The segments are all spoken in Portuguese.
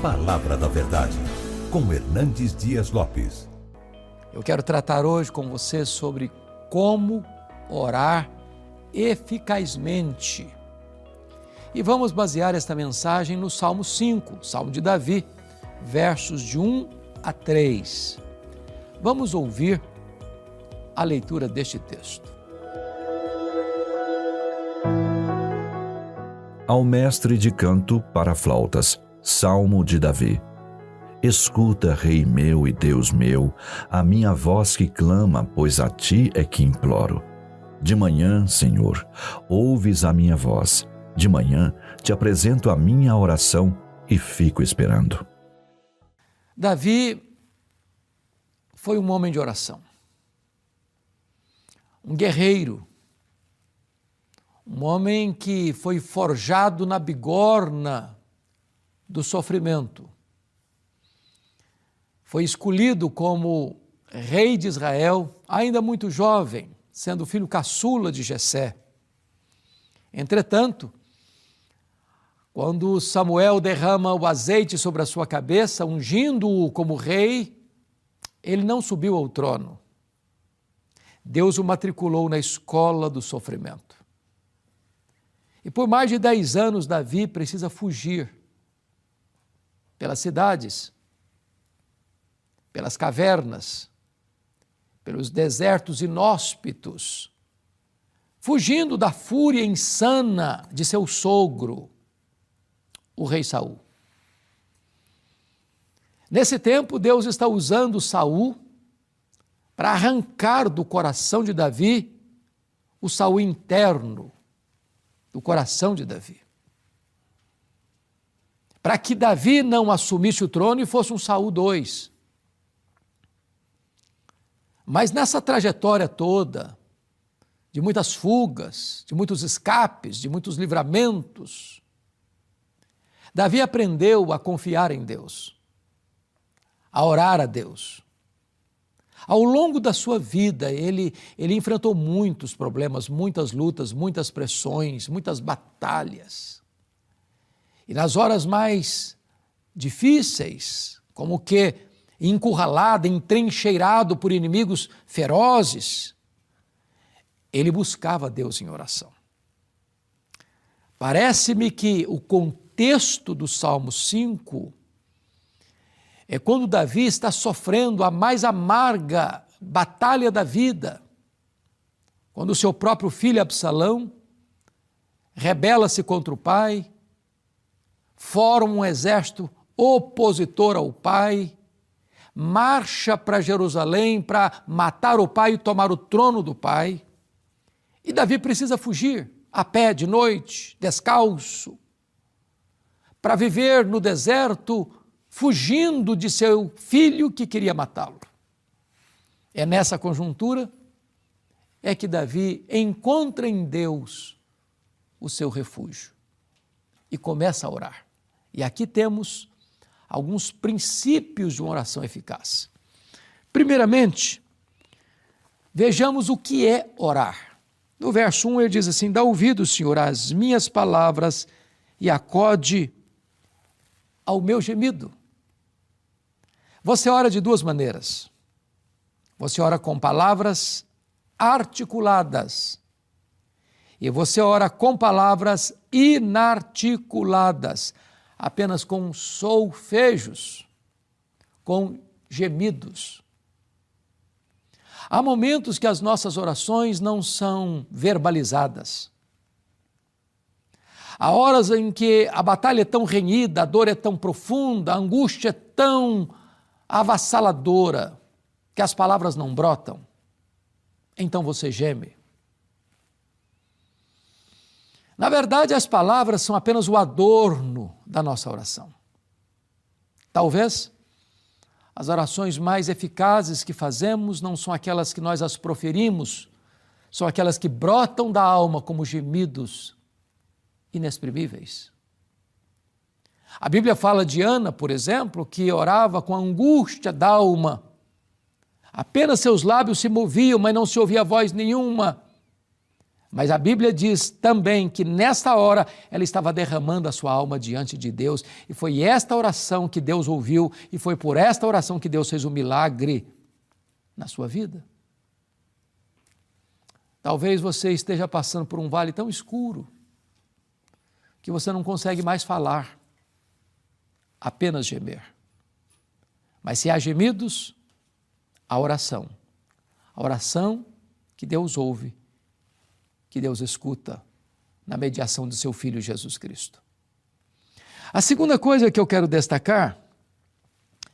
Palavra da Verdade, com Hernandes Dias Lopes. Eu quero tratar hoje com você sobre como orar eficazmente. E vamos basear esta mensagem no Salmo 5, Salmo de Davi, versos de 1 a 3. Vamos ouvir a leitura deste texto. Ao mestre de canto para flautas, Salmo de Davi. Escuta, Rei meu e Deus meu, a minha voz que clama, pois a ti é que imploro. De manhã, Senhor, ouves a minha voz. De manhã te apresento a minha oração e fico esperando. Davi foi um homem de oração, um guerreiro, um homem que foi forjado na bigorna do sofrimento. Foi escolhido como rei de Israel, ainda muito jovem, sendo filho caçula de Jessé. Entretanto, quando Samuel derrama o azeite sobre a sua cabeça, ungindo-o como rei, ele não subiu ao trono. Deus o matriculou na escola do sofrimento. E por mais de 10 anos, Davi precisa fugir pelas cidades, pelas cavernas, pelos desertos inóspitos, fugindo da fúria insana de seu sogro, o rei Saul. Nesse tempo, Deus está usando Saul para arrancar do coração de Davi o Saul interno, do coração de Davi. Para que Davi não assumisse o trono e fosse um Saul II. Mas nessa trajetória toda, de muitas fugas, de muitos escapes, de muitos livramentos, Davi aprendeu a confiar em Deus, a orar a Deus. Ao longo da sua vida, ele enfrentou muitos problemas, muitas lutas, muitas pressões, muitas batalhas. E nas horas mais difíceis, como que encurralado, entrincheirado por inimigos ferozes, ele buscava Deus em oração. Parece-me que o contexto do Salmo 5 é quando Davi está sofrendo a mais amarga batalha da vida, quando o seu próprio filho Absalão rebela-se contra o pai, forma um exército opositor ao pai, marcha para Jerusalém para matar o pai e tomar o trono do pai, e Davi precisa fugir a pé de noite, descalço, para viver no deserto, fugindo de seu filho que queria matá-lo. É nessa conjuntura é que Davi encontra em Deus o seu refúgio e começa a orar. E aqui temos alguns princípios de uma oração eficaz. Primeiramente, vejamos o que é orar. No verso 1 ele diz assim: dá ouvido, Senhor, às minhas palavras e acode ao meu gemido. Você ora de duas maneiras. Você ora com palavras articuladas e você ora com palavras inarticuladas, apenas com solfejos, com gemidos. Há momentos que as nossas orações não são verbalizadas. Há horas em que a batalha é tão renhida, a dor é tão profunda, a angústia é tão avassaladora, que as palavras não brotam. Então você geme. Na verdade, as palavras são apenas o adorno da nossa oração. Talvez as orações mais eficazes que fazemos não são aquelas que nós as proferimos, são aquelas que brotam da alma como gemidos inexprimíveis. A Bíblia fala de Ana, por exemplo, que orava com angústia da alma. Apenas seus lábios se moviam, mas não se ouvia voz nenhuma. Mas a Bíblia diz também que nesta hora ela estava derramando a sua alma diante de Deus, e foi esta oração que Deus ouviu, e foi por esta oração que Deus fez um milagre na sua vida. Talvez você esteja passando por um vale tão escuro que você não consegue mais falar, apenas gemer. Mas se há gemidos, há oração. A oração que Deus ouve, que Deus escuta na mediação do seu Filho Jesus Cristo. A segunda coisa que eu quero destacar,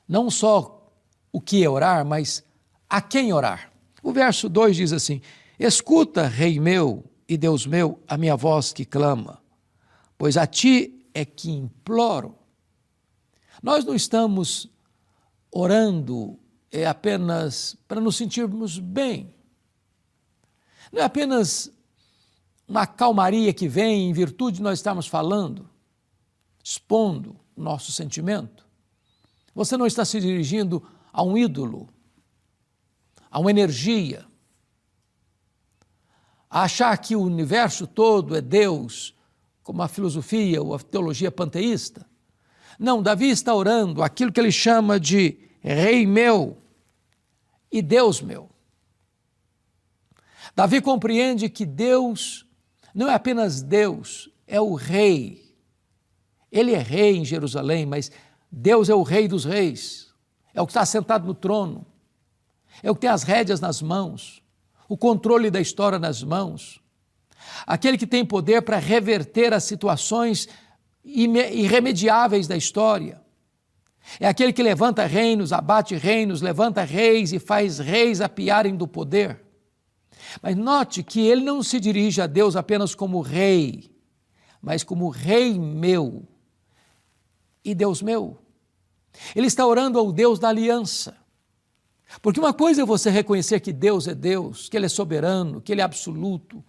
não só o que é orar, mas a quem orar. O verso 2 diz assim: escuta, Rei meu e Deus meu, a minha voz que clama, pois a ti é que imploro. Nós não estamos orando apenas para nos sentirmos bem. Não é apenas uma calmaria que vem em virtude de nós estarmos falando, expondo o nosso sentimento. Você não está se dirigindo a um ídolo, a uma energia, a achar que o universo todo é Deus, como a filosofia ou a teologia panteísta. Não, Davi está orando aquilo que ele chama de Rei meu e Deus meu. Davi compreende que Deus não é apenas Deus, é o Rei. Ele é Rei em Jerusalém, mas Deus é o Rei dos reis, é o que está sentado no trono, é o que tem as rédeas nas mãos, o controle da história nas mãos, aquele que tem poder para reverter as situações irremediáveis da história. É aquele que levanta reinos, abate reinos, levanta reis e faz reis apiarem do poder. Mas note que ele não se dirige a Deus apenas como rei, mas como Rei meu e Deus meu. Ele está orando ao Deus da aliança. Porque uma coisa é você reconhecer que Deus é Deus, que Ele é soberano, que Ele é absoluto,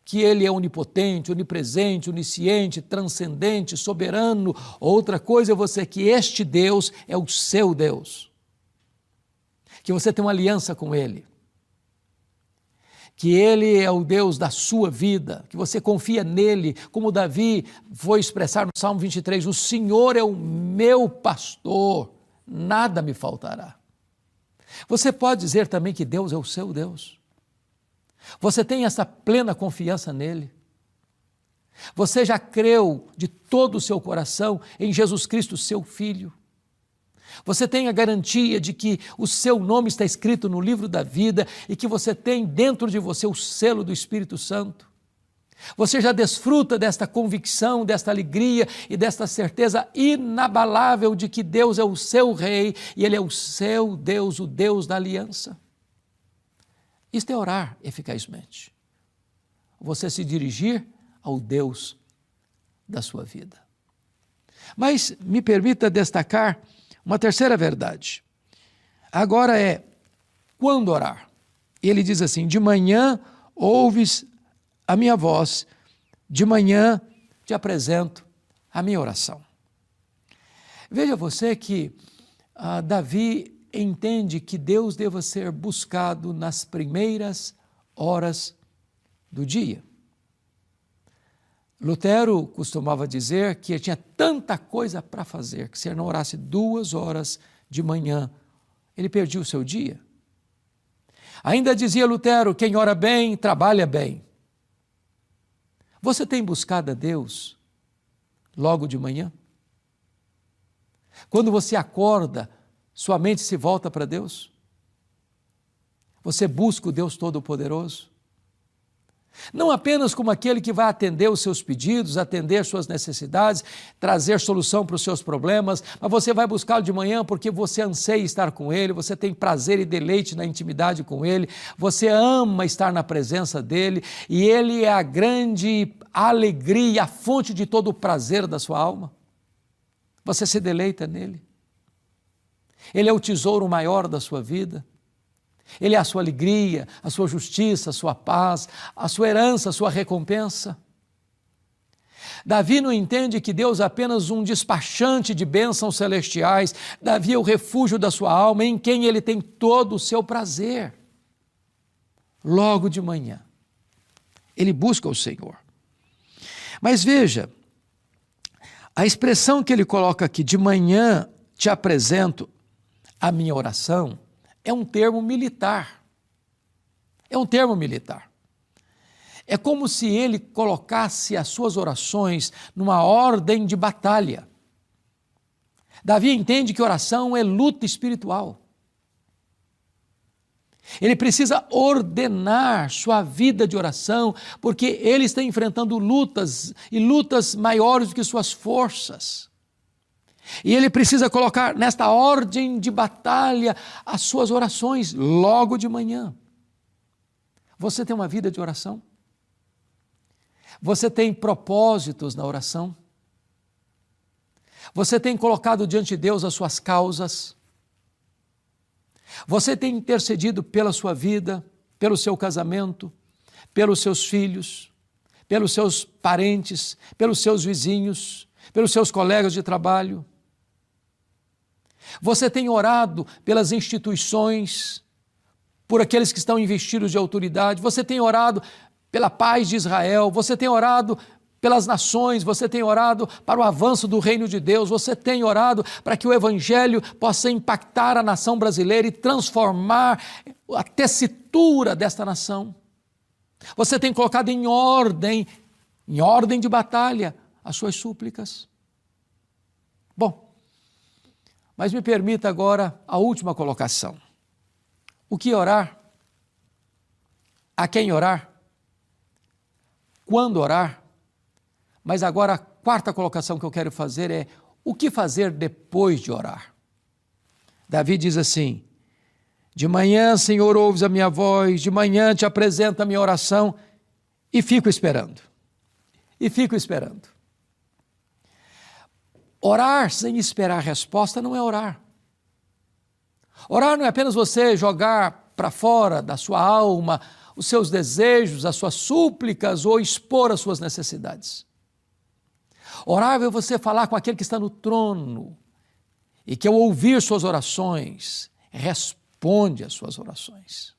que Ele é onipotente, onipresente, onisciente, transcendente, soberano. Outra coisa é você que este Deus é o seu Deus, que você tem uma aliança com Ele, que Ele é o Deus da sua vida, que você confia nele, como Davi foi expressar no Salmo 23, o Senhor é o meu pastor, nada me faltará. Você pode dizer também que Deus é o seu Deus. Você tem essa plena confiança nele. Você já creu de todo o seu coração em Jesus Cristo, seu Filho. Você tem a garantia de que o seu nome está escrito no livro da vida e que você tem dentro de você o selo do Espírito Santo. Você já desfruta desta convicção, desta alegria e desta certeza inabalável de que Deus é o seu Rei e Ele é o seu Deus, o Deus da aliança. Isto é orar eficazmente. Você se dirigir ao Deus da sua vida. Mas me permita destacar uma terceira verdade. Agora é, quando orar? Ele diz assim, de manhã ouves a minha voz, de manhã te apresento a minha oração. Veja você que Davi entende que Deus deva ser buscado nas primeiras horas do dia. Lutero costumava dizer que ele tinha tanta coisa para fazer, que se ele não orasse 2 horas de manhã, ele perdia o seu dia. Ainda dizia Lutero, quem ora bem, trabalha bem. Você tem buscado a Deus logo de manhã? Quando você acorda, sua mente se volta para Deus? Você busca o Deus Todo-Poderoso? Não apenas como aquele que vai atender os seus pedidos, atender suas necessidades, trazer solução para os seus problemas, mas você vai buscá-lo de manhã porque você anseia estar com Ele, você tem prazer e deleite na intimidade com Ele, você ama estar na presença dEle e Ele é a grande alegria, a fonte de todo o prazer da sua alma. Você se deleita nele. Ele é o tesouro maior da sua vida. Ele é a sua alegria, a sua justiça, a sua paz, a sua herança, a sua recompensa. Davi não entende que Deus é apenas um despachante de bênçãos celestiais. Davi é o refúgio da sua alma, em quem ele tem todo o seu prazer. Logo de manhã, Ele busca o Senhor. Mas veja, a expressão que ele coloca aqui, de manhã te apresento a minha oração, é um termo militar. É um termo militar. É como se ele colocasse as suas orações numa ordem de batalha. Davi entende que oração é luta espiritual. Ele precisa ordenar sua vida de oração, porque ele está enfrentando lutas e lutas maiores do que suas forças. E ele precisa colocar nesta ordem de batalha as suas orações logo de manhã. Você tem uma vida de oração? Você tem propósitos na oração? Você tem colocado diante de Deus as suas causas? Você tem intercedido pela sua vida, pelo seu casamento, pelos seus filhos, pelos seus parentes, pelos seus vizinhos, pelos seus colegas de trabalho? Você tem orado pelas instituições, por aqueles que estão investidos de autoridade? Você tem orado pela paz de Israel? Você tem orado pelas nações? Você tem orado para o avanço do reino de Deus? Você tem orado para que o evangelho possa impactar a nação brasileira e transformar a tessitura desta nação? Você tem colocado em ordem de batalha, as suas súplicas? Bom, mas me permita agora a última colocação. O que orar? A quem orar? Quando orar? Mas agora a quarta colocação que eu quero fazer é: o que fazer depois de orar? Davi diz assim: de manhã, Senhor, ouves a minha voz, de manhã te apresento a minha oração e fico esperando. E fico esperando. Orar sem esperar resposta não é orar. Orar não é apenas você jogar para fora da sua alma os seus desejos, as suas súplicas ou expor as suas necessidades. Orar é você falar com aquele que está no trono e que, ao ouvir suas orações, responde às suas orações.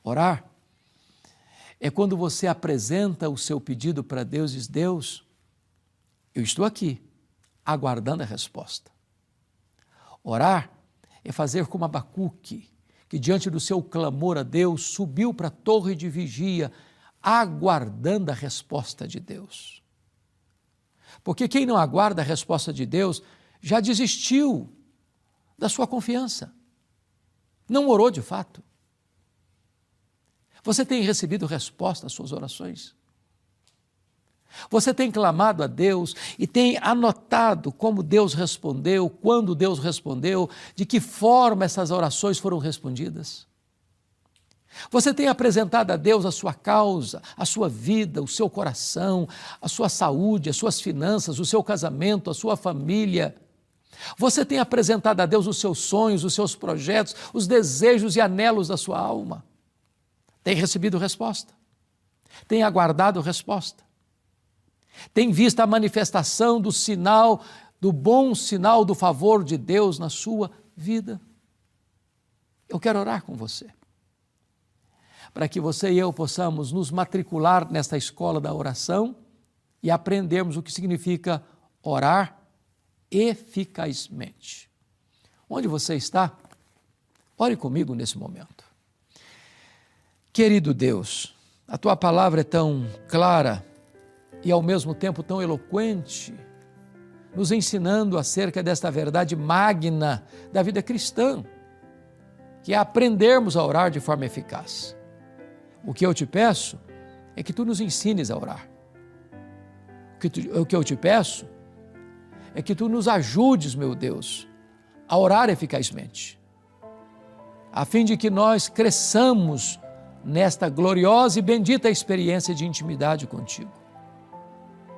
Orar é quando você apresenta o seu pedido para Deus e diz: Deus, eu estou aqui, aguardando a resposta. Orar é fazer como Abacuque, que diante do seu clamor a Deus, subiu para a torre de vigia, aguardando a resposta de Deus. Porque quem não aguarda a resposta de Deus, já desistiu da sua confiança. Não orou de fato. Você tem recebido resposta às suas orações? Você tem clamado a Deus e tem anotado como Deus respondeu, quando Deus respondeu, de que forma essas orações foram respondidas? Você tem apresentado a Deus a sua causa, a sua vida, o seu coração, a sua saúde, as suas finanças, o seu casamento, a sua família? Você tem apresentado a Deus os seus sonhos, os seus projetos, os desejos e anelos da sua alma? Tem recebido resposta? Tem aguardado resposta? Tem visto a manifestação do sinal, do bom sinal do favor de Deus na sua vida? Eu quero orar com você, para que você e eu possamos nos matricular nesta escola da oração e aprendermos o que significa orar eficazmente. Onde você está? Ore comigo nesse momento. Querido Deus, a Tua palavra é tão clara e ao mesmo tempo tão eloquente, nos ensinando acerca desta verdade magna da vida cristã, que é aprendermos a orar de forma eficaz. O que eu te peço é que Tu nos ensines a orar. O que eu te peço é que Tu nos ajudes, meu Deus, a orar eficazmente, a fim de que nós cresçamos nesta gloriosa e bendita experiência de intimidade contigo.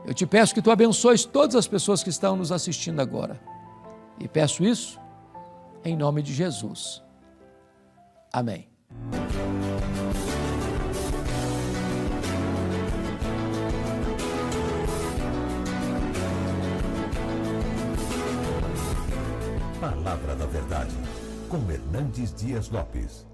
Eu te peço que Tu abençoes todas as pessoas que estão nos assistindo agora. E peço isso em nome de Jesus. Amém. Palavra da Verdade, com Hernandes Dias Lopes.